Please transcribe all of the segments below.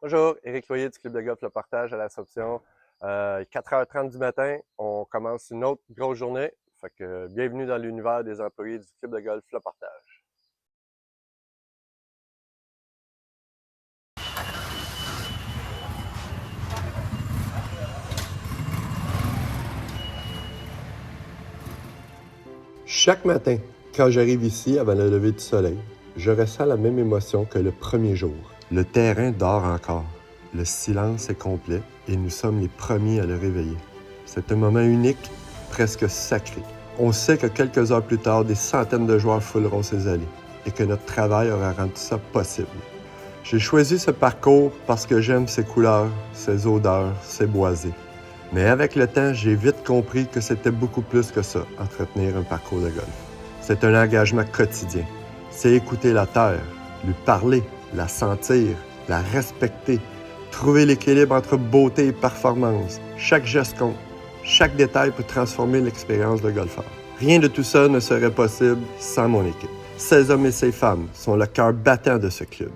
Bonjour, Éric Loyer du Club de golf Le Partage à l'Assomption. 4h30 du matin, on commence une autre grosse journée. Fait que bienvenue dans l'univers des employés du Club de golf Le Partage. Chaque matin, quand j'arrive ici avant le lever du soleil, je ressens la même émotion que le premier jour. Le terrain dort encore. Le silence est complet et nous sommes les premiers à le réveiller. C'est un moment unique, presque sacré. On sait que quelques heures plus tard, des centaines de joueurs fouleront ces allées et que notre travail aura rendu ça possible. J'ai choisi ce parcours parce que j'aime ses couleurs, ses odeurs, ses boisés. Mais avec le temps, j'ai vite compris que c'était beaucoup plus que ça, entretenir un parcours de golf. C'est un engagement quotidien. C'est écouter la terre, lui parler, la sentir, la respecter, trouver l'équilibre entre beauté et performance. Chaque geste compte. Chaque détail peut transformer l'expérience de golfeur. Rien de tout ça ne serait possible sans mon équipe. Ces hommes et ces femmes sont le cœur battant de ce club.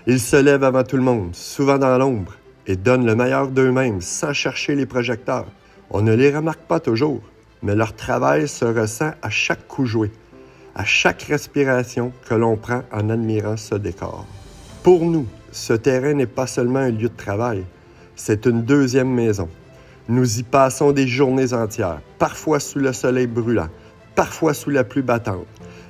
Ils se lèvent avant tout le monde, souvent dans l'ombre, et donnent le meilleur d'eux-mêmes sans chercher les projecteurs. On ne les remarque pas toujours, mais leur travail se ressent à chaque coup joué, à chaque respiration que l'on prend en admirant ce décor. Pour nous, ce terrain n'est pas seulement un lieu de travail, c'est une deuxième maison. Nous y passons des journées entières, parfois sous le soleil brûlant, parfois sous la pluie battante.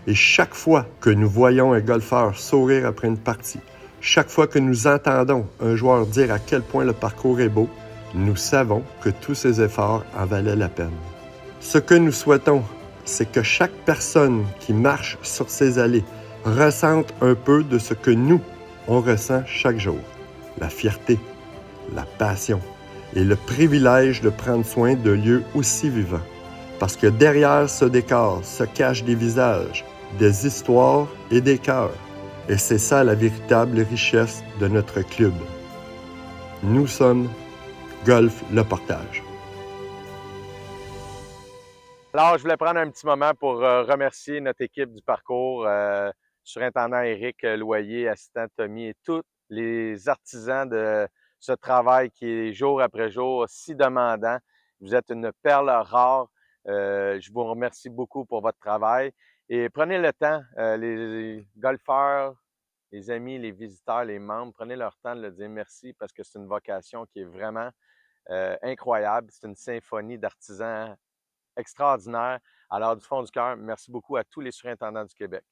Et chaque fois que nous voyons un golfeur sourire après une partie, chaque fois que nous entendons un joueur dire à quel point le parcours est beau, nous savons que tous ces efforts en valaient la peine. Ce que nous souhaitons, c'est que chaque personne qui marche sur ces allées ressente un peu de ce que nous, on ressent chaque jour. La fierté, la passion et le privilège de prendre soin de lieux aussi vivants. Parce que derrière ce décor se cachent des visages, des histoires et des cœurs. Et c'est ça la véritable richesse de notre club. Nous sommes Golf Le Partage. Alors, je voulais prendre un petit moment pour remercier notre équipe du parcours, surintendant Éric Loyer, assistant Tommy et tous les artisans de ce travail qui est jour après jour si demandant. Vous êtes une perle rare. Je vous remercie beaucoup pour votre travail et prenez le temps, les golfeurs, les amis, les visiteurs, les membres, prenez leur temps de le dire merci parce que c'est une vocation qui est vraiment incroyable. C'est une symphonie d'artisans extraordinaire. Alors, du fond du cœur, merci beaucoup à tous les surintendants du Québec.